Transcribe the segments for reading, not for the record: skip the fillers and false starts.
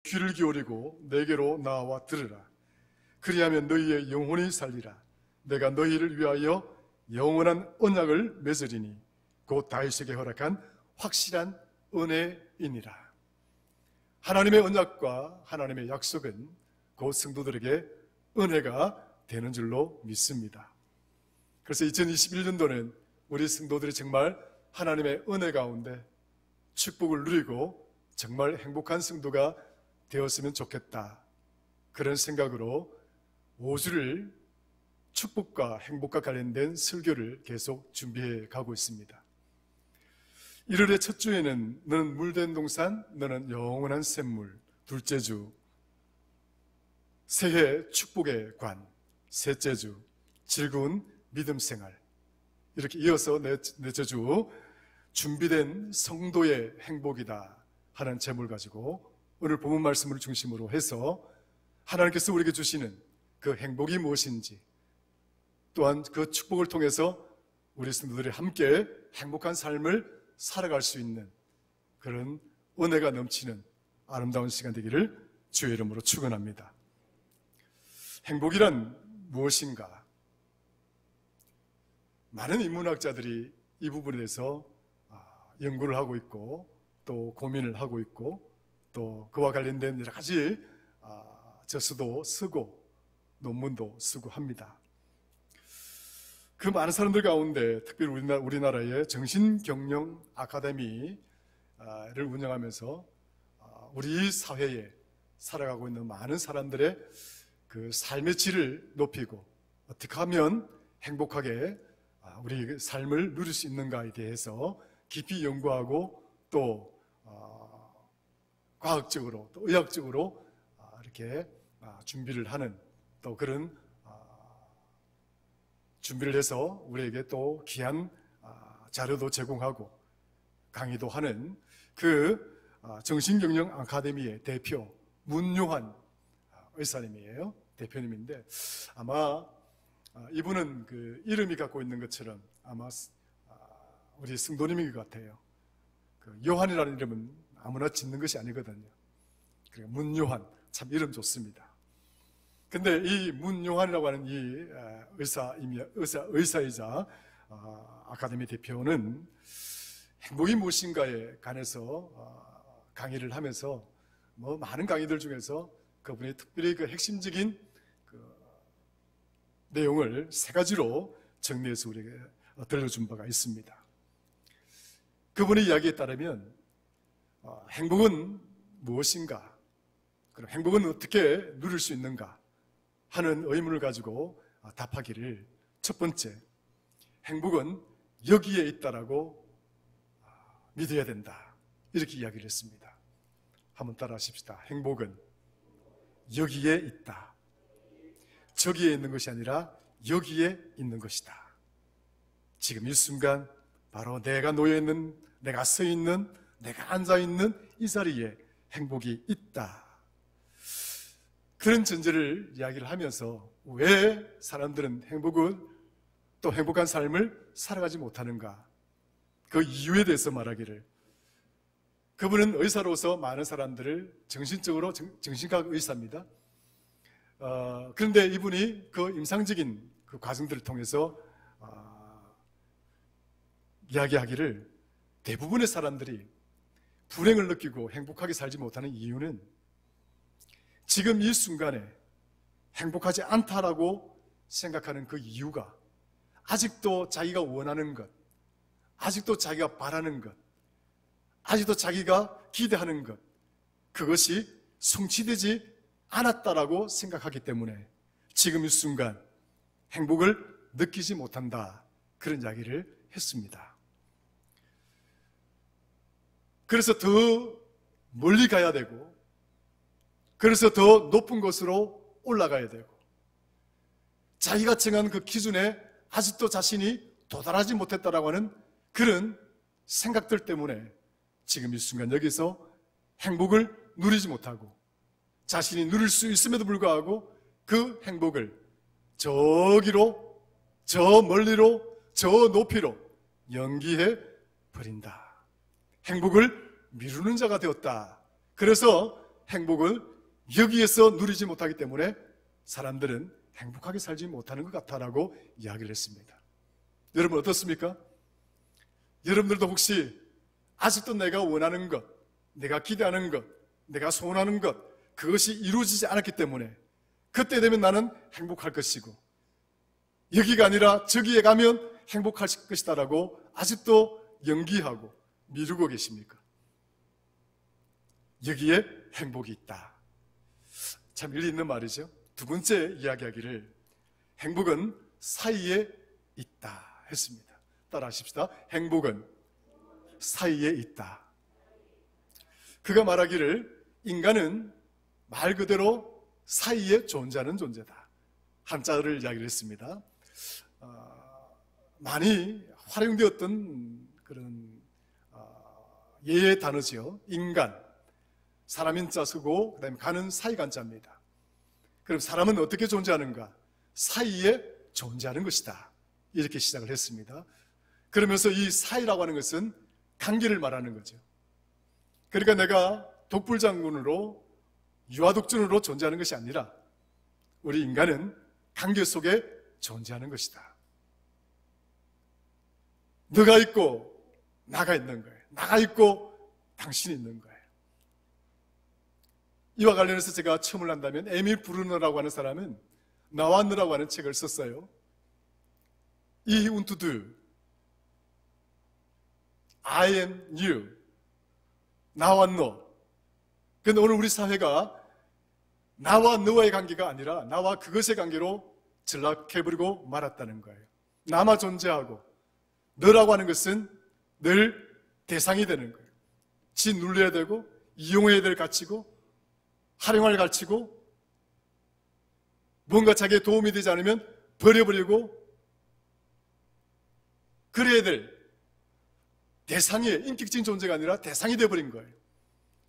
귀를 기울이고 내게로 나와 들으라. 그리하면 너희의 영혼이 살리라. 내가 너희를 위하여 영원한 언약을 맺으리니 곧 다윗에게 허락한 확실한 은혜이니라. 하나님의 언약과 하나님의 약속은 곧 성도들에게 은혜가 되는 줄로 믿습니다. 그래서 2021년도는 우리 성도들이 정말 하나님의 은혜 가운데 축복을 누리고 정말 행복한 성도가 되었으면 좋겠다, 그런 생각으로 5주를 축복과 행복과 관련된 설교를 계속 준비해 가고 있습니다. 1월의 첫 주에는 너는 물된 동산, 너는 영원한 샘물, 둘째 주 새해 축복의 관, 셋째 주 즐거운 믿음 생활, 이렇게 이어서 넷째 주 준비된 성도의 행복이다 하는 제목을 가지고 오늘 본문 말씀을 중심으로 해서 하나님께서 우리에게 주시는 그 행복이 무엇인지, 또한 그 축복을 통해서 우리 성도들이 함께 행복한 삶을 살아갈 수 있는 그런 은혜가 넘치는 아름다운 시간 되기를 주의 이름으로 축원합니다. 행복이란 무엇인가? 많은 인문학자들이 이 부분에 대해서 연구를 하고 있고 또 고민을 하고 있고 또 그와 관련된 여러 가지 저서도 쓰고 논문도 쓰고 합니다. 그 많은 사람들 가운데 특별히 우리나라의 정신경영 아카데미를 운영하면서 우리 사회에 살아가고 있는 많은 사람들의 그 삶의 질을 높이고 어떻게 하면 행복하게 우리 삶을 누릴 수 있는가에 대해서 깊이 연구하고 또 과학적으로 또 의학적으로 이렇게 준비를 하는 또 그런 준비를 해서 우리에게 또 귀한 자료도 제공하고 강의도 하는 그 정신경영 아카데미의 대표 문요한 의사님이에요. 대표님인데 아마 이분은 그 이름이 갖고 있는 것처럼 아마 우리 성도님인 것 같아요. 그 요한이라는 이름은 아무나 짓는 것이 아니거든요. 그러니까 문요한, 참 이름 좋습니다. 근데 이 문요한이라고 하는 이 의사이자 아카데미 대표는 행복이 무엇인가에 관해서 강의를 하면서 많은 강의들 중에서 그분이 특별히 그 핵심적인 그 내용을 3가지로 정리해서 우리에게 들려준 바가 있습니다. 그분의 이야기에 따르면 행복은 무엇인가, 그럼 행복은 어떻게 누릴 수 있는가 하는 의문을 가지고 답하기를, 첫 번째, 행복은 여기에 있다라고 믿어야 된다, 이렇게 이야기를 했습니다. 한번 따라 하십시다. 행복은 여기에 있다. 저기에 있는 것이 아니라 여기에 있는 것이다. 지금 이 순간 바로 내가 놓여있는, 내가 서있는, 내가 앉아있는 이 자리에 행복이 있다. 그런 전제를 이야기를 하면서 왜 사람들은 행복을, 또 행복한 삶을 살아가지 못하는가, 그 이유에 대해서 말하기를, 그분은 의사로서 많은 사람들을 정신적으로, 정신과 의사입니다. 그런데 이분이 그 임상적인 그 과정들을 통해서 이야기하기를, 대부분의 사람들이 불행을 느끼고 행복하게 살지 못하는 이유는 지금 이 순간에 행복하지 않다라고 생각하는 그 이유가 아직도 자기가 원하는 것, 아직도 자기가 바라는 것, 아직도 자기가 기대하는 것, 그것이 성취되지 않았다라고 생각하기 때문에 지금 이 순간 행복을 느끼지 못한다, 그런 이야기를 했습니다. 그래서 더 멀리 가야 되고, 그래서 더 높은 곳으로 올라가야 되고, 자기가 정한 그 기준에 아직도 자신이 도달하지 못했다라고 하는 그런 생각들 때문에 지금 이 순간 여기서 행복을 누리지 못하고, 자신이 누릴 수 있음에도 불구하고 그 행복을 저기로, 저 멀리로, 저 높이로 연기해 버린다. 행복을 미루는 자가 되었다. 그래서 행복을 여기에서 누리지 못하기 때문에 사람들은 행복하게 살지 못하는 것 같다라고 이야기를 했습니다. 여러분 어떻습니까? 여러분들도 혹시 아직도 내가 원하는 것, 내가 기대하는 것, 내가 소원하는 것, 그것이 이루어지지 않았기 때문에 그때 되면 나는 행복할 것이고 여기가 아니라 저기에 가면 행복할 것이다라고 아직도 연기하고 미루고 계십니까? 여기에 행복이 있다. 참 일리 있는 말이죠. 두 번째 이야기하기를 행복은 사이에 있다 했습니다. 따라 하십시다. 행복은 사이에 있다. 그가 말하기를 인간은 말 그대로 사이에 존재하는 존재다. 한자를 이야기를 했습니다. 많이 활용되었던 그런 예의 단어지요. 인간, 사람 인자 쓰고 그다음에 가는 사이 간자입니다. 그럼 사람은 어떻게 존재하는가? 사이에 존재하는 것이다. 이렇게 시작을 했습니다. 그러면서 이 사이라고 하는 것은 관계를 말하는 거죠. 그러니까 내가 독불장군으로 유아독존으로 존재하는 것이 아니라 우리 인간은 관계 속에 존재하는 것이다. 너가 있고 나가 있는 거예요. 나가 있고 당신이 있는 거예요. 이와 관련해서 제가 첨을 한다면 에밀 브루너라고 하는 사람은 나와 너라고 하는 책을 썼어요. 이 운투드 I am you 나와 너. 그런데 오늘 우리 사회가 나와 너와의 관계가 아니라 나와 그것의 관계로 전락해버리고 말았다는 거예요. 나만 존재하고 너라고 하는 것은 늘 대상이 되는 거예요. 지 눌려야 되고 이용해야 될 가치고 활용할 가치고 뭔가 자기에 도움이 되지 않으면 버려버리고 그래야 될 대상의 인격적인 존재가 아니라 대상이 되어버린 거예요.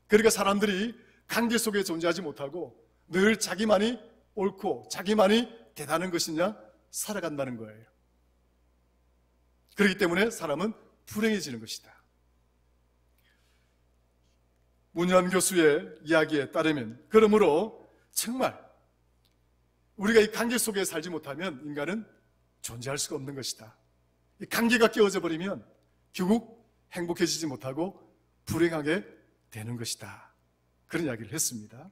그러니까 사람들이 관계 속에 존재하지 못하고 늘 자기만이 옳고 자기만이 대단한 것이냐 살아간다는 거예요. 그렇기 때문에 사람은 불행해지는 것이다. 문현 교수의 이야기에 따르면 그러므로 정말 우리가 이 관계 속에 살지 못하면 인간은 존재할 수가 없는 것이다. 이 관계가 깨어져 버리면 결국 행복해지지 못하고 불행하게 되는 것이다. 그런 이야기를 했습니다.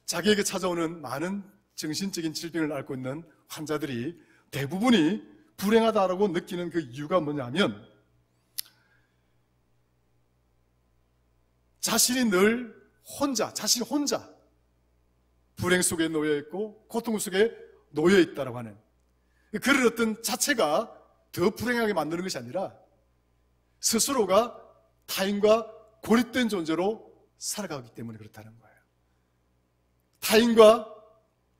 자기에게 찾아오는 많은 정신적인 질병을 앓고 있는 환자들이 대부분이 불행하다라고 느끼는 그 이유가 뭐냐면 자신이 늘 자신이 혼자 불행 속에 놓여 있고 고통 속에 놓여 있다라고 하는 그런 어떤 자체가 더 불행하게 만드는 것이 아니라 스스로가 타인과 고립된 존재로 살아가기 때문에 그렇다는 거예요. 타인과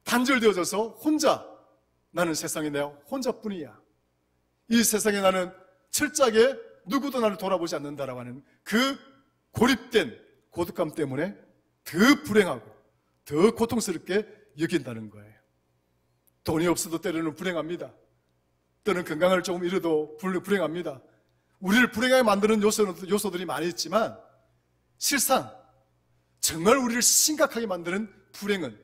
단절되어져서 혼자 나는 세상에 내가 혼자뿐이야. 이 세상에 나는 철저하게 누구도 나를 돌아보지 않는다라고 하는 그 고립된 고독감 때문에 더 불행하고 더 고통스럽게 여긴다는 거예요. 돈이 없어도 때로는 불행합니다. 때로는 건강을 조금 잃어도 불행합니다. 우리를 불행하게 만드는 요소들이 많이 있지만 실상 정말 우리를 심각하게 만드는 불행은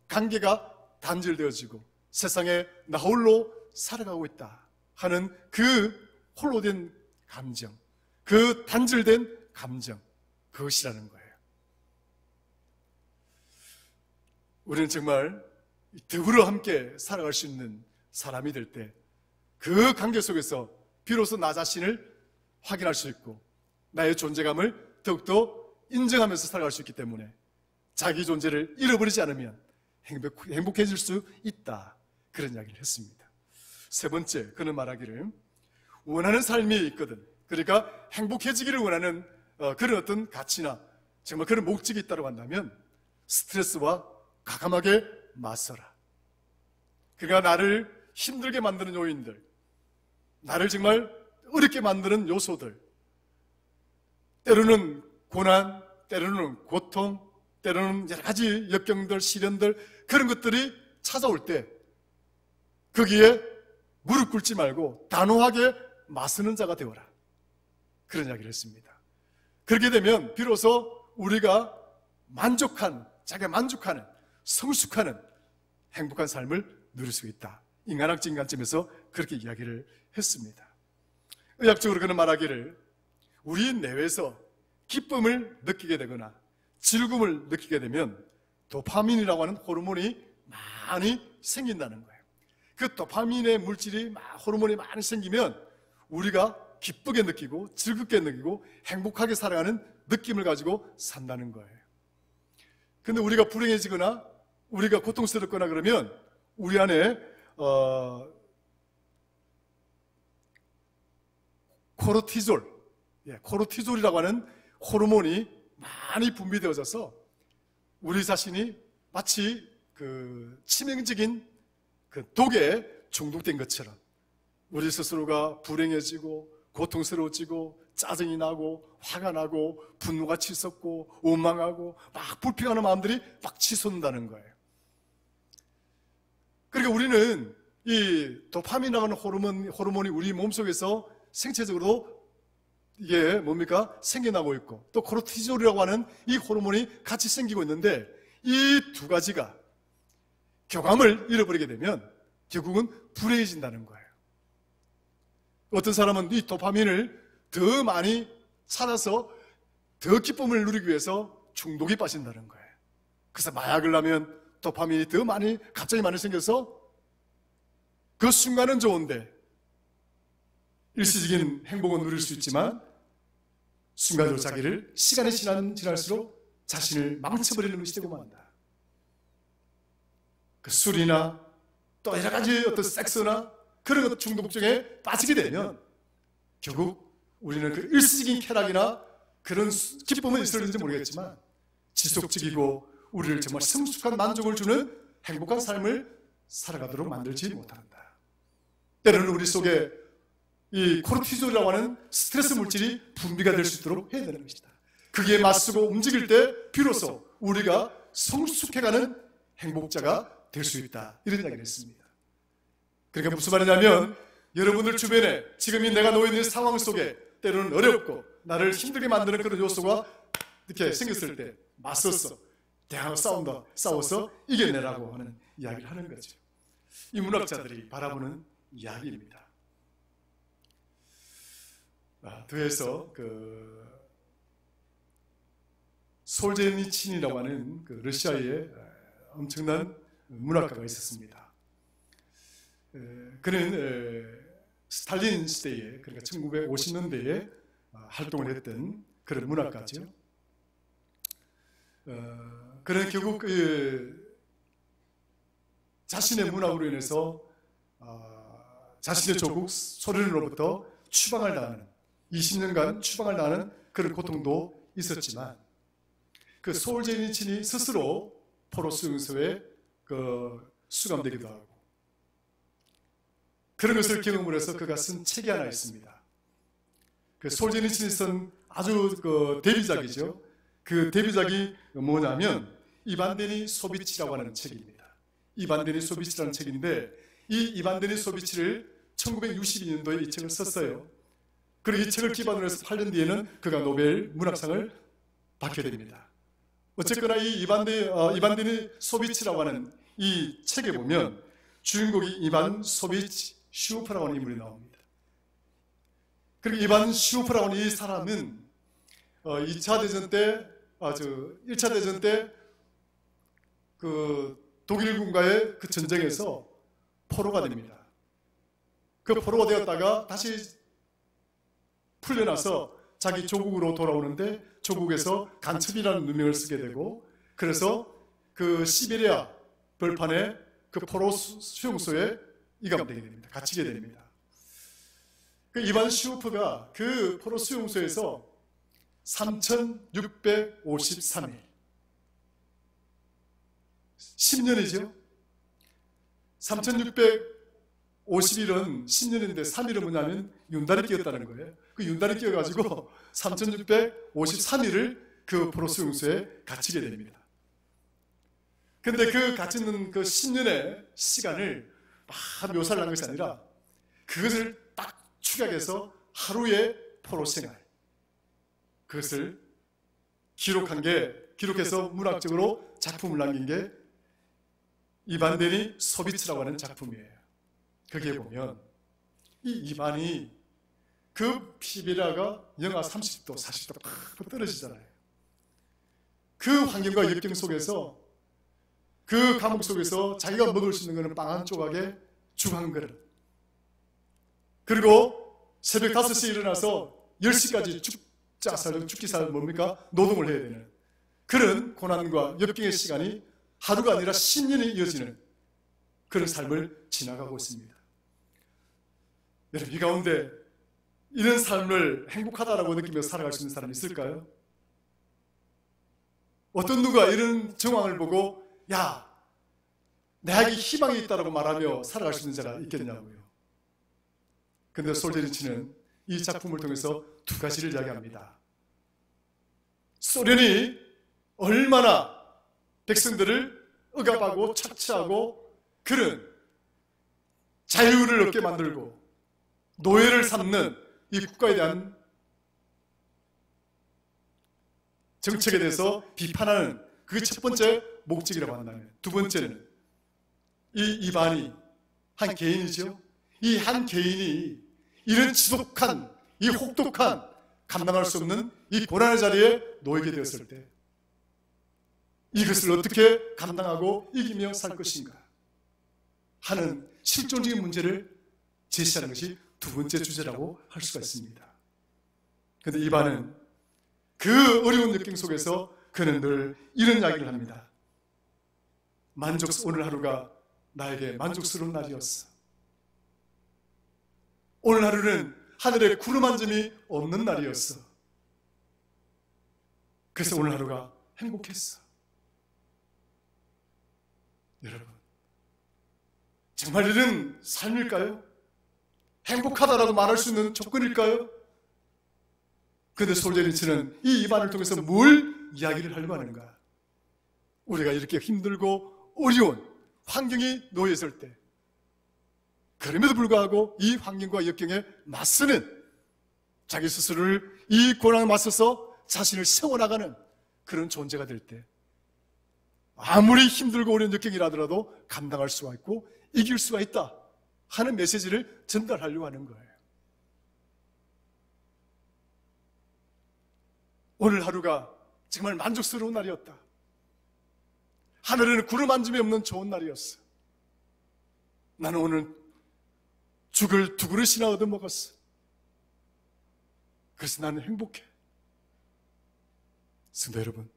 관계가 단절되어지고 세상에 나 홀로 살아가고 있다 하는 그 홀로 된 감정, 그 단절된 감정, 그것이라는 거예요. 우리는 정말 더불어 함께 살아갈 수 있는 사람이 될 때 그 관계 속에서 비로소 나 자신을 확인할 수 있고 나의 존재감을 더욱더 인정하면서 살아갈 수 있기 때문에 자기 존재를 잃어버리지 않으면 행복해질 수 있다. 그런 이야기를 했습니다. 세 번째, 그는 말하기를 원하는 삶이 있거든. 그러니까 행복해지기를 원하는 그런 어떤 가치나 정말 그런 목적이 있다고 한다면 스트레스와 과감하게 맞서라. 그가 나를 힘들게 만드는 요인들, 나를 정말 어렵게 만드는 요소들, 때로는 고난, 때로는 고통, 때로는 여러 가지 역경들, 시련들 그런 것들이 찾아올 때 거기에 무릎 꿇지 말고 단호하게 맞서는 자가 되어라. 그런 이야기를 했습니다. 그렇게 되면 비로소 우리가 자기가 만족하는, 성숙하는 행복한 삶을 누릴 수 있다. 인간학적 관점에서 그렇게 이야기를 했습니다. 의학적으로 그는 말하기를 우리 내외에서 기쁨을 느끼게 되거나 즐거움을 느끼게 되면 도파민이라고 하는 호르몬이 많이 생긴다는 거예요. 그 도파민의 물질이 호르몬이 많이 생기면 우리가 기쁘게 느끼고 즐겁게 느끼고 행복하게 살아가는 느낌을 가지고 산다는 거예요. 근데 우리가 불행해지거나 우리가 고통스럽거나 그러면 우리 안에 코르티졸이라고 하는 호르몬이 많이 분비되어져서 우리 자신이 마치 그 치명적인 그 독에 중독된 것처럼 우리 스스로가 불행해지고 고통스러워지고 짜증이 나고 화가 나고 분노가 치솟고 원망하고 막 불평하는 마음들이 막 치솟는다는 거예요. 그러니까 우리는 이 도파민이라는 호르몬이 우리 몸속에서 생체적으로 이게 뭡니까? 생겨나고 있고 또 코르티졸이라고 하는 이 호르몬이 같이 생기고 있는데 이 두 가지가 교감을 잃어버리게 되면 결국은 불행해진다는 거예요. 어떤 사람은 이 도파민을 더 많이 찾아서 더 기쁨을 누리기 위해서 중독에 빠진다는 거예요. 그래서 마약을 하면 도파민이 더 많이 갑자기 많이 생겨서 그 순간은 좋은데 일시적인 행복은 누릴 수 있지만 순간적으로 자기를 시간이 지날수록 자신을 망쳐버리는 것이 되고 만다. 그 술이나 또 여러 가지 어떤 섹스나 그런 것 중독증에 빠지게 되면 결국 우리는 그 일시적인 쾌락이나 그런 기쁨은 있을는지 모르겠지만 지속적이고 우리를 정말 성숙한 만족을 주는 행복한 삶을 살아가도록 만들지 못한다. 때로는 우리 속에 이 코르티졸이라고 하는 스트레스 물질이 분비가 될 수 있도록 해야 되는 것이다. 그게 맞서고 움직일 때 비로소 우리가 성숙해가는 행복자가 될 수 있다. 이런 이야기를 했습니다. 그러니까 무슨 말이냐면 여러분들 주변에 지금 이 내가 놓여있는 상황 속에 때로는 어렵고 나를 힘들게 만드는 그런 요소가 이렇게 생겼을 때 맞서서 대항하고 싸워서 이겨내라고 하는 이야기를 하는 거죠. 이 문학자들이 바라보는 이야기입니다. 더해서 그 솔제니친이라고 하는 그 러시아의 엄청난 문학가가 있었습니다. 그는 스탈린 시대에, 그러니까 1950년대에 활동을 했던 그런 문학가죠. 그는 결국 자신의 문학으로 인해서 자신의 조국 소련으로부터 추방을 당하는 20년간 추방을 당하는 그런 고통도 있었지만 그 솔제니친이 스스로 포로 수용소에 수감되기도 하고 그런 것을 경험을 해서 그가 쓴 책이 하나 있습니다. 그 솔제니친이 쓴 아주 그 데뷔작이죠. 그 데뷔작이 뭐냐면 이반 데니 소비치라고 하는 책입니다. 이반 데니 소비치라는 책인데 이 이반 데니 소비치를 1962년도에 이 책을 썼어요. 그리고 이 책을 기반으로 해서 8년 뒤에는 그가 노벨 문학상을 받게 됩니다. 어쨌거나 이 이반 데니 소비치라고 하는 이 책에 보면 주인공이 이반 소비치 슈퍼라고 하는 인물이 나옵니다. 그리고 이반 슈퍼라고 하는 이 사람은 2차 대전 때, 1차 대전 때 그 독일군과의 그 전쟁에서 포로가 됩니다. 그 포로가 되었다가 다시 풀려나서 자기 조국으로 돌아오는데 조국에서 간첩이라는 누명을 쓰게 되고 그래서 그 시베리아 벌판에 그 포로 수용소에 이감되게 됩니다. 갇히게 됩니다. 그 이반 슈퍼가 그 포로 수용소에서 3,653일 10년이죠. 3,650일은 10년인데 3일은 뭐냐면 윤달이 끼었다는 거예요. 그 윤달이 끼어가지고 3,653일을 그 포로 수용소에 갇히게 됩니다. 근데 그 갇히는 그 10년의 시간을 막 묘사를 한 것이 아니라 그것을 딱 축약해서 하루의 포로 생활, 그것을 기록한 게 기록해서 문학적으로 작품을 남긴 게 이반덴이 소비츠라고 하는 작품이에요. 거기에 보면 이 이반이 그 시베리아가 영하 30도, 40도 팍 떨어지잖아요. 그 환경과 역경 속에서 그 감옥 속에서 자기가 먹을 수 있는 것은 빵 한 조각에 죽 한 그릇, 그리고 새벽 5시에 일어나서 10시까지 죽기살 뭡니까? 노동을 해야 되는 그런 고난과 역경의 시간이 하루가 아니라 10년이 이어지는 그런 삶을 지나가고 있습니다. 여러분, 이 가운데 이런 삶을 행복하다라고 느끼며 살아갈 수 있는 사람이 있을까요? 어떤 누가 이런 정황을 보고 야, 내게 희망이 있다라고 말하며 살아갈 수 있는 자가 있겠냐고요. 그런데 솔제니치는 이 작품을 통해서 두 가지를 이야기합니다. 소련이 얼마나 백성들을 억압하고 착취하고 그런 자유를 얻게 만들고 노예를 삼는 이 국가에 대한 정책에 대해서 비판하는 그게 첫 번째 목적이라고 한다면, 두 번째는 이 이반이 한 개인이죠. 이 한 개인이 이런 지독한, 이 혹독한, 감당할 수 없는 이 고난의 자리에 놓이게 되었을 때 이것을 어떻게 감당하고 이기며 살 것인가 하는 실존적인 문제를 제시하는 것이 두 번째 주제라고 할 수가 있습니다. 그런데 이반은 그 어려운 역경 속에서 그는 늘 이런 이야기를 합니다. 오늘 하루가 나에게 만족스러운 날이었어. 오늘 하루는 하늘에 구름 한 점이 없는 날이었어. 그래서 오늘 하루가 행복했어. 여러분, 정말 이런 삶일까요? 행복하다라고 말할 수 있는 조건일까요? 그런데 솔제니치는 이 이반을 통해서 뭘 이야기를 하려고 하는가? 우리가 이렇게 힘들고 어려운 환경이 놓여 있을 때, 그럼에도 불구하고 이 환경과 역경에 맞서는, 자기 스스로를 이 고난에 맞서서 자신을 세워나가는 그런 존재가 될 때 아무리 힘들고 어려운 역경이라더라도 감당할 수가 있고 이길 수가 있다 하는 메시지를 전달하려고 하는 거예요. 오늘 하루가 정말 만족스러운 날이었다. 하늘에는 구름 한 점이 없는 좋은 날이었어. 나는 오늘 죽을 2그릇이나 얻어먹었어. 그래서 나는 행복해. 성도 여러분,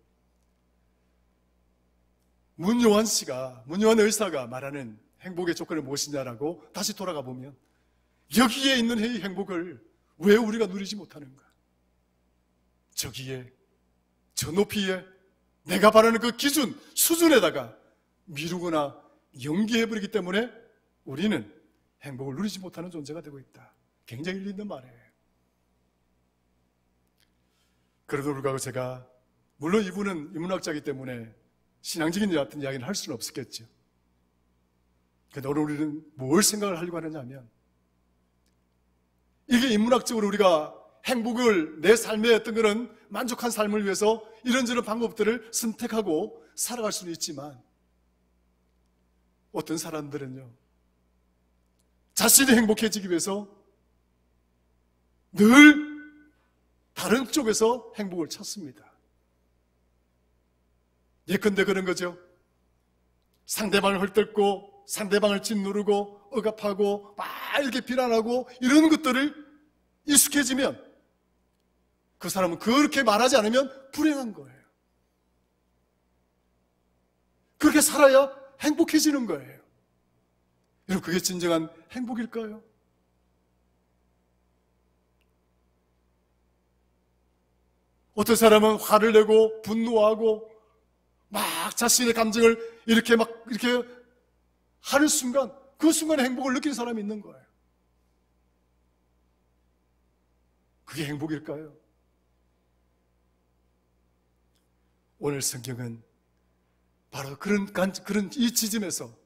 문요한 의사가 말하는 행복의 조건이 무엇이냐라고 다시 돌아가 보면 여기에 있는 이 행복을 왜 우리가 누리지 못하는가? 저기에, 저 높이에 내가 바라는 그 기준, 수준에다가 미루거나 연기해버리기 때문에 우리는 행복을 누리지 못하는 존재가 되고 있다. 굉장히 일리 있는 말이에요. 그래도 불구하고 제가, 물론 이분은 인문학자이기 때문에 신앙적인 같은 이야기는 할 수는 없었겠죠. 그런데 오늘 우리는 뭘 생각을 하려고 하느냐 하면, 이게 인문학적으로 우리가 행복을, 내 삶의 어떤 그런 만족한 삶을 위해서 이런저런 방법들을 선택하고 살아갈 수는 있지만, 어떤 사람들은요, 자신이 행복해지기 위해서 늘 다른 쪽에서 행복을 찾습니다. 예컨대 그런 거죠. 상대방을 헐뜯고 상대방을 짓누르고 억압하고 막 이렇게 비난하고 이런 것들을 익숙해지면 그 사람은 그렇게 말하지 않으면 불행한 거예요. 그렇게 살아야 행복해지는 거예요. 여러분, 그게 진정한 행복일까요? 어떤 사람은 화를 내고 분노하고 막 자신의 감정을 이렇게 하는 순간, 그 순간에 행복을 느끼는 사람이 있는 거예요. 그게 행복일까요? 오늘 성경은 바로 그런 이 지점에서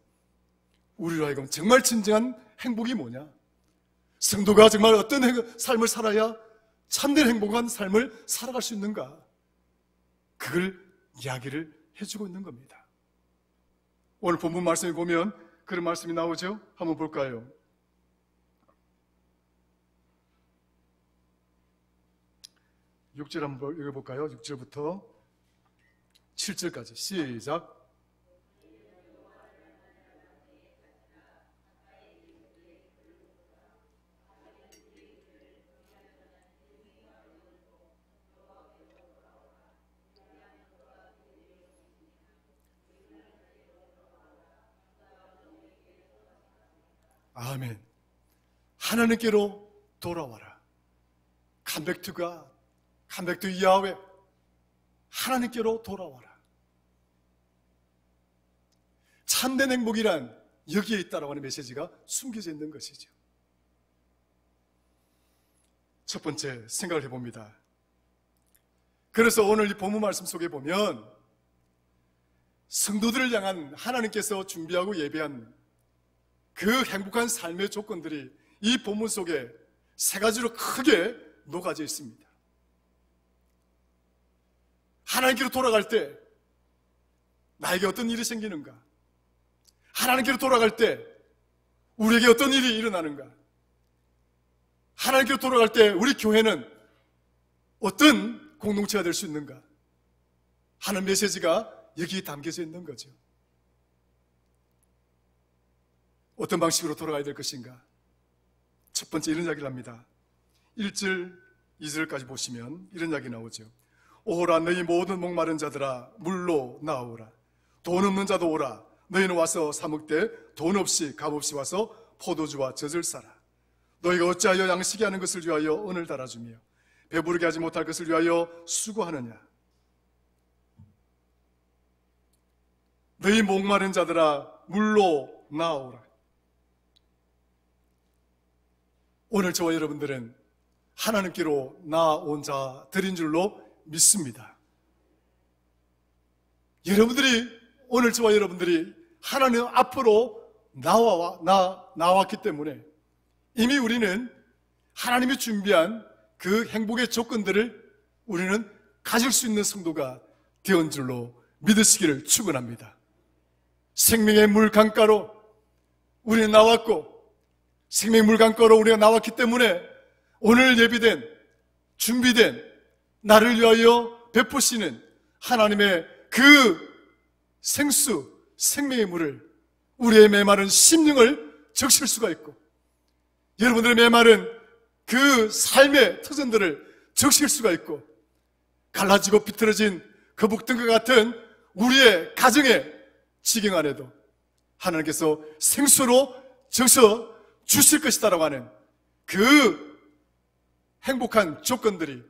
우리로 하여금 정말 진정한 행복이 뭐냐? 성도가 정말 어떤 삶을 살아야 참된 행복한 삶을 살아갈 수 있는가? 그걸 이야기를 해주고 있는 겁니다. 오늘 본문 말씀에 보면 그런 말씀이 나오죠. 한번 볼까요? 6절 한번 읽어볼까요? 6절부터 7절까지 시작. 아멘. 하나님께로 돌아와라. Come back to God. Come back to Yahweh. 하나님께로 돌아와라. 참된 행복이란 여기에 있다라고 하는 메시지가 숨겨져 있는 것이죠. 첫 번째 생각을 해봅니다. 그래서 오늘 이 본문 말씀 속에 보면 성도들을 향한 하나님께서 준비하고 예배한 그 행복한 삶의 조건들이 이 본문 속에 세 가지로 크게 녹아져 있습니다. 하나님께로 돌아갈 때 나에게 어떤 일이 생기는가? 하나님께로 돌아갈 때 우리에게 어떤 일이 일어나는가? 하나님께로 돌아갈 때 우리 교회는 어떤 공동체가 될 수 있는가? 하는 메시지가 여기에 담겨져 있는 거죠. 어떤 방식으로 돌아가야 될 것인가? 첫 번째 이런 이야기를 합니다. 1절, 2절까지 보시면 이런 이야기 나오죠. 오라 너희 모든 목마른 자들아 물로 나오라. 돈 없는 자도 오라. 너희는 와서 사 먹되 돈 없이 값 없이 와서 포도주와 젖을 사라. 너희가 어찌하여 양식이 하는 것을 위하여 은을 달아주며 배부르게 하지 못할 것을 위하여 수고하느냐. 너희 목마른 자들아 물로 나오라. 오늘 저와 여러분들은 하나님께로 나온 자들인 줄로 믿습니다. 여러분들이 오늘 저와 여러분들이 하나님 앞으로 나왔기 때문에 이미 우리는 하나님이 준비한 그 행복의 조건들을 우리는 가질 수 있는 성도가 되었는 줄로 믿으시기를 축원합니다. 생명의 물 강가로 우리는 나왔고 생명의 물 강가로 우리가 나왔기 때문에 오늘 예비된 준비된 나를 위하여 베푸시는 하나님의 그 생수 생명의 물을 우리의 메마른 심령을 적실 수가 있고 여러분들의 메마른 그 삶의 터전들을 적실 수가 있고 갈라지고 비틀어진 거북등과 같은 우리의 가정의 지경 안에도 하나님께서 생수로 적셔 주실 것이다라고 하는 그 행복한 조건들이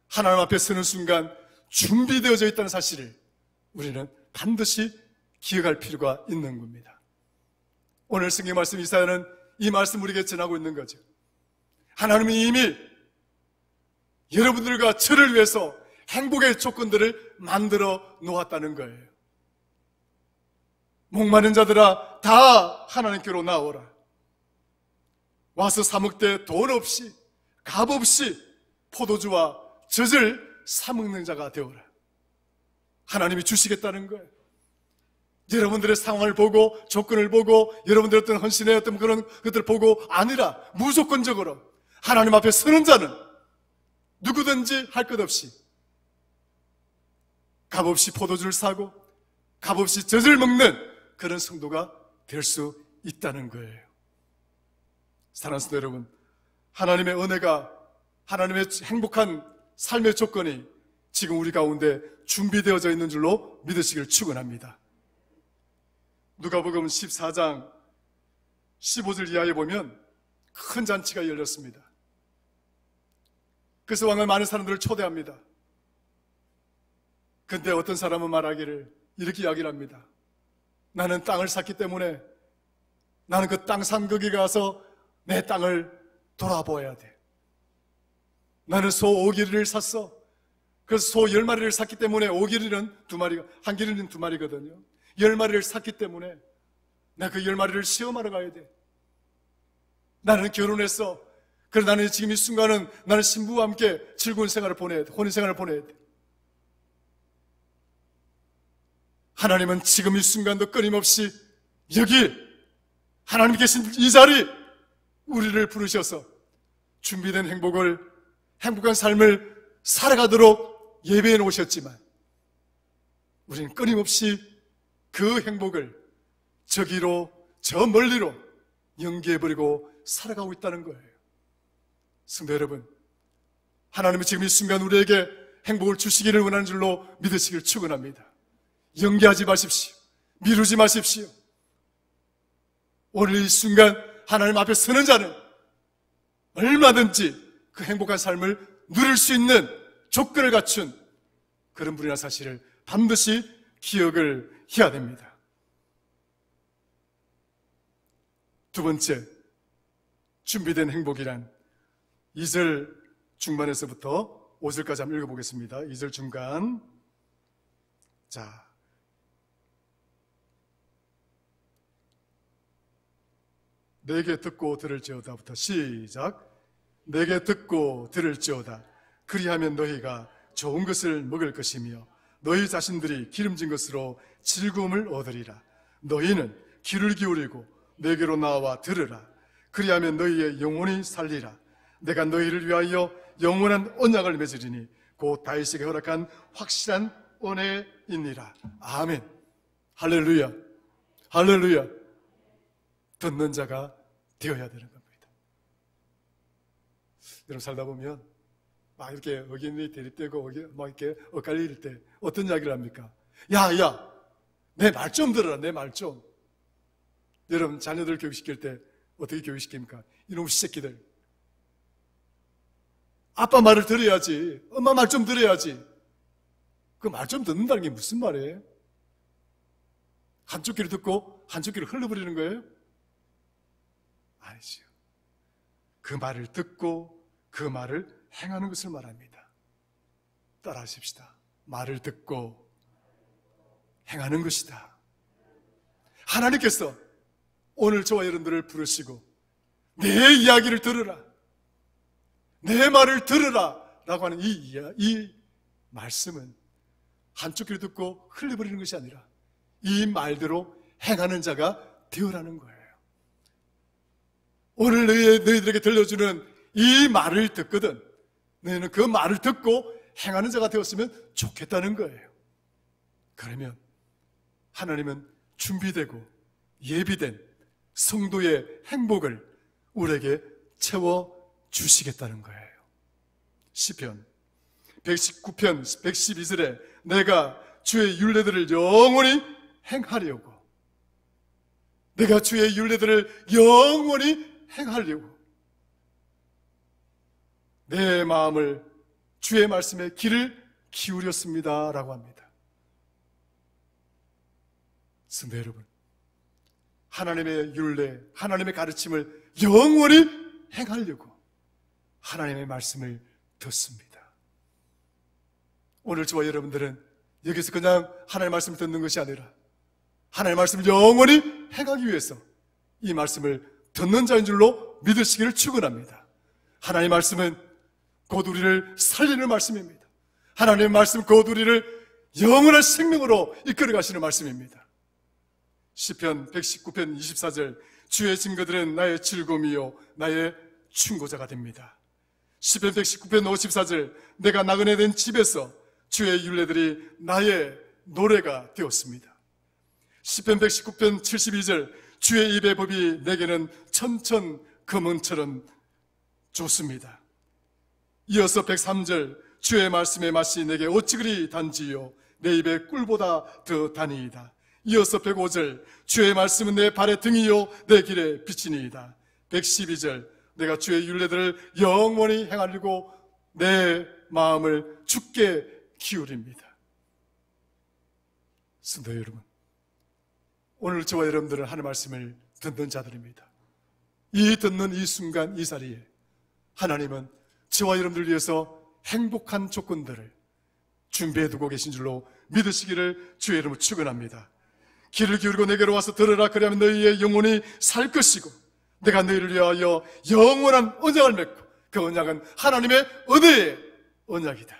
하나님 앞에 서는 순간 준비되어져 있다는 사실을 우리는 반드시 기억할 필요가 있는 겁니다. 오늘 성경 말씀 이사야는 이 말씀 우리에게 전하고 있는 거죠. 하나님이 이미 여러분들과 저를 위해서 행복의 조건들을 만들어 놓았다는 거예요. 목마른 자들아 다 하나님께로 나오라. 와서 사 먹되 돈 없이 값 없이 포도주와 젖을 사 먹는 자가 되어라. 하나님이 주시겠다는 거예요. 여러분들의 상황을 보고 조건을 보고 여러분들의 어떤 헌신의 어떤 그런 것들을 보고 아니라 무조건적으로 하나님 앞에 서는 자는 누구든지 할 것 없이 값 없이 포도주를 사고 값 없이 젖을 먹는 그런 성도가 될 수 있다는 거예요. 사랑하는 성도 여러분, 하나님의 은혜가 하나님의 행복한 삶의 조건이 지금 우리 가운데 준비되어져 있는 줄로 믿으시기를 축원합니다. 누가복음 14장 15절 이하에 보면 큰 잔치가 열렸습니다. 그래서 왕은 많은 사람들을 초대합니다. 근데 어떤 사람은 말하기를 이렇게 이야기를 합니다. 나는 땅을 샀기 때문에 나는 그 땅 산 거기 가서 내 땅을 돌아보아야 돼. 나는 소 5기리를 샀어. 그래서 소 10마리를 샀기 때문에 5기리는 2마리가, 한 기리는 2마리거든요. 10마리를 샀기 때문에 내가 그 10마리를 시험하러 가야 돼. 나는 결혼했어. 그래서 나는 지금 이 순간은 나는 신부와 함께 즐거운 생활을 보내야 돼. 혼인 생활을 보내야 돼. 하나님은 지금 이 순간도 끊임없이 여기 하나님 계신 이 자리 우리를 부르셔서 준비된 행복한 삶을 살아가도록 예배해 놓으셨지만 우리는 끊임없이 그 행복을 저기로 저 멀리로 연기해버리고 살아가고 있다는 거예요. 성도 여러분, 하나님은 지금 이 순간 우리에게 행복을 주시기를 원하는 줄로 믿으시길 축원합니다. 연기하지 마십시오. 미루지 마십시오. 오늘 이 순간 하나님 앞에 서는 자는 얼마든지 그 행복한 삶을 누릴 수 있는 조건을 갖춘 그런 분이라는 사실을 반드시 기억을 해야 됩니다. 두 번째, 준비된 행복이란 2절 중반에서부터 5절까지 한번 읽어보겠습니다. 2절 중간. 자, 내게 듣고 들을지어다부터 시작. 내게 듣고 들을지어다. 그리하면 너희가 좋은 것을 먹을 것이며 너희 자신들이 기름진 것으로 즐거움을 얻으리라. 너희는 귀를 기울이고 내게로 나와 들으라. 그리하면 너희의 영혼이 살리라. 내가 너희를 위하여 영원한 언약을 맺으리니 곧 다윗에게 허락한 확실한 은혜이니라. 아멘. 할렐루야. 할렐루야. 듣는 자가 되어야 되는 겁니다. 여러분 살다 보면 막 이렇게 의견이 대립되고 막 이렇게 엇갈릴 때 어떤 이야기를 합니까? 야, 내 말 좀 들어라. 내 말 좀. 여러분 자녀들 교육시킬 때 어떻게 교육시킵니까? 이놈 새끼들. 아빠 말을 들어야지. 엄마 말 좀 들어야지. 그 말 좀 듣는다는 게 무슨 말이에요? 한쪽 귀를 듣고 한쪽 귀를 흘려버리는 거예요? 아니죠. 그 말을 듣고 그 말을 행하는 것을 말합니다. 따라하십시다. 말을 듣고 행하는 것이다. 하나님께서 오늘 저와 여러분들을 부르시고 내 이야기를 들으라, 내 말을 들으라 라고 하는 이 말씀은 한쪽 귀를 듣고 흘려버리는 것이 아니라 이 말대로 행하는 자가 되어라는 거예요. 오늘 너희들에게 들려주는 이 말을 듣거든 너희는 그 말을 듣고 행하는 자가 되었으면 좋겠다는 거예요. 그러면 하나님은 준비되고 예비된 성도의 행복을 우리에게 채워주시겠다는 거예요. 시편 119편 112절에 내가 주의 율례들을 영원히 행하려고, 내가 주의 율례들을 영원히 행하려고 내 마음을 주의 말씀에 귀를 기울였습니다 라고 합니다. 성도 여러분, 하나님의 율례, 하나님의 가르침을 영원히 행하려고 하나님의 말씀을 듣습니다. 오늘 저와 여러분들은 여기서 그냥 하나님의 말씀을 듣는 것이 아니라 하나님의 말씀을 영원히 행하기 위해서 이 말씀을 듣는 자인 줄로 믿으시기를 축원합니다. 하나님의 말씀은 곧 우리를 살리는 말씀입니다. 하나님의 말씀 곧 우리를 영원한 생명으로 이끌어 가시는 말씀입니다. 시편 119편 24절 주의 증거들은 나의 즐거움이요 나의 충고자가 됩니다. 시편 119편 54절 내가 나그네 된 집에서 주의 율례들이 나의 노래가 되었습니다. 시편 119편 72절 주의 입의 법이 내게는 천천금은처럼 좋습니다. 이어서 103절 주의 말씀의 맛이 내게 어찌 그리 단지요 내 입에 꿀보다 더 다니이다. 이어서 105절 주의 말씀은 내 발의 등이요 내 길의 빛이니이다. 112절 내가 주의 율례들을 영원히 행하려고 내 마음을 주께 기울입니다. 성도 여러분, 오늘 저와 여러분들은 하나님의 말씀을 듣는 자들입니다. 이 듣는 이 순간 이 자리에 하나님은 저와 여러분들을 위해서 행복한 조건들을 준비해두고 계신 줄로 믿으시기를 주의 이름으로 축원합니다. 귀를 기울이고 내게로 와서 들으라. 그러면 너희의 영혼이 살 것이고 내가 너희를 위하여 영원한 언약을 맺고 그 언약은 하나님의 은혜의 언약이다.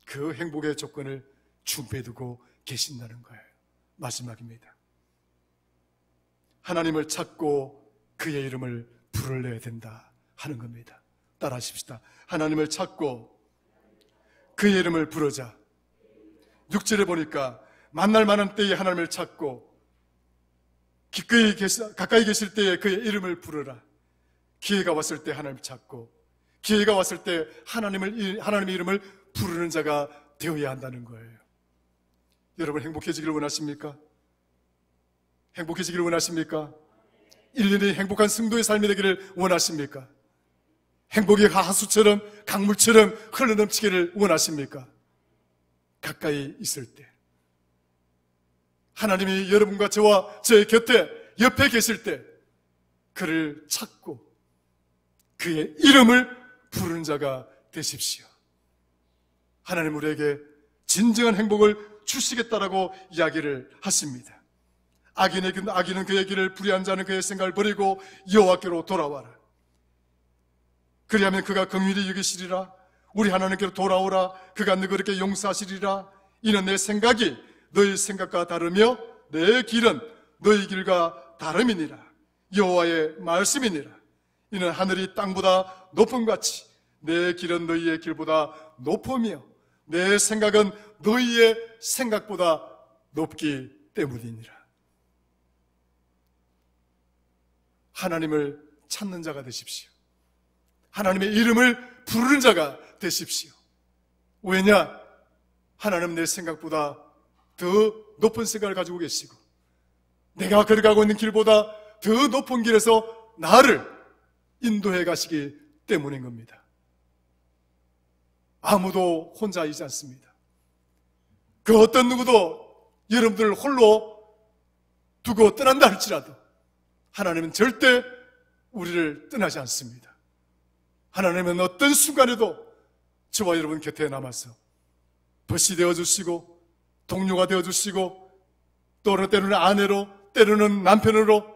그 행복의 조건을 준비해두고 계신다는 거예요. 마지막입니다. 하나님을 찾고 그의 이름을 부르려야 된다 하는 겁니다. 따라 하십시다. 하나님을 찾고 그의 이름을 부르자. 6절에 보니까 만날 만한 때에 하나님을 찾고 가까이 계실 때에 그의 이름을 부르라. 기회가 왔을 때 하나님을 찾고 기회가 왔을 때 하나님의 이름을 부르는 자가 되어야 한다는 거예요. 여러분 행복해지기를 원하십니까? 행복해지기를 원하십니까? 1년이 행복한 성도의 삶이 되기를 원하십니까? 행복의 하수처럼 강물처럼 흘러넘치기를 원하십니까? 가까이 있을 때 하나님이 여러분과 저와 저의 곁에 옆에 계실 때 그를 찾고 그의 이름을 부르는 자가 되십시오. 하나님 우리에게 진정한 행복을 주시겠다라고 이야기를 하십니다. 악인은 그의 길을 불의한 자는 그의 생각을 버리고 여호와께로 돌아와라. 그리하면 그가 긍휼히 여기시리라. 우리 하나님께로 돌아오라. 그가 너희에게 용서하시리라. 이는 내 생각이 너희 생각과 다르며 내 길은 너희 길과 다름이니라. 여호와의 말씀이니라. 이는 하늘이 땅보다 높음 같이 내 길은 너희의 길보다 높으며 내 생각은 너희의 생각보다 높기 때문이니라. 하나님을 찾는 자가 되십시오. 하나님의 이름을 부르는 자가 되십시오. 왜냐? 하나님은 내 생각보다 더 높은 생각을 가지고 계시고 내가 걸어가고 있는 길보다 더 높은 길에서 나를 인도해 가시기 때문인 겁니다. 아무도 혼자이지 않습니다. 그 어떤 누구도 여러분들을 홀로 두고 떠난다 할지라도 하나님은 절대 우리를 떠나지 않습니다. 하나님은 어떤 순간에도 저와 여러분 곁에 남아서 벗이 되어주시고 동료가 되어주시고 또 때로는 아내로 때로는 남편으로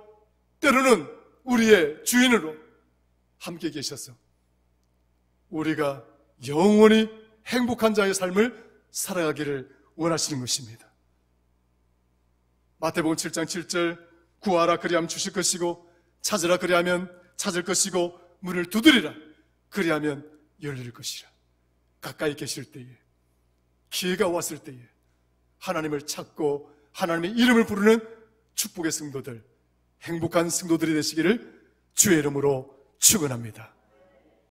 때로는 우리의 주인으로 함께 계셔서 우리가 영원히 행복한 자의 삶을 살아가기를 원하시는 것입니다. 마태복음 7장 7절 구하라 그리하면 주실 것이고 찾으라 그리하면 찾을 것이고 문을 두드리라 그리하면 열릴 것이라. 가까이 계실 때에 기회가 왔을 때에 하나님을 찾고 하나님의 이름을 부르는 축복의 성도들, 행복한 성도들이 되시기를 주의 이름으로 축원합니다.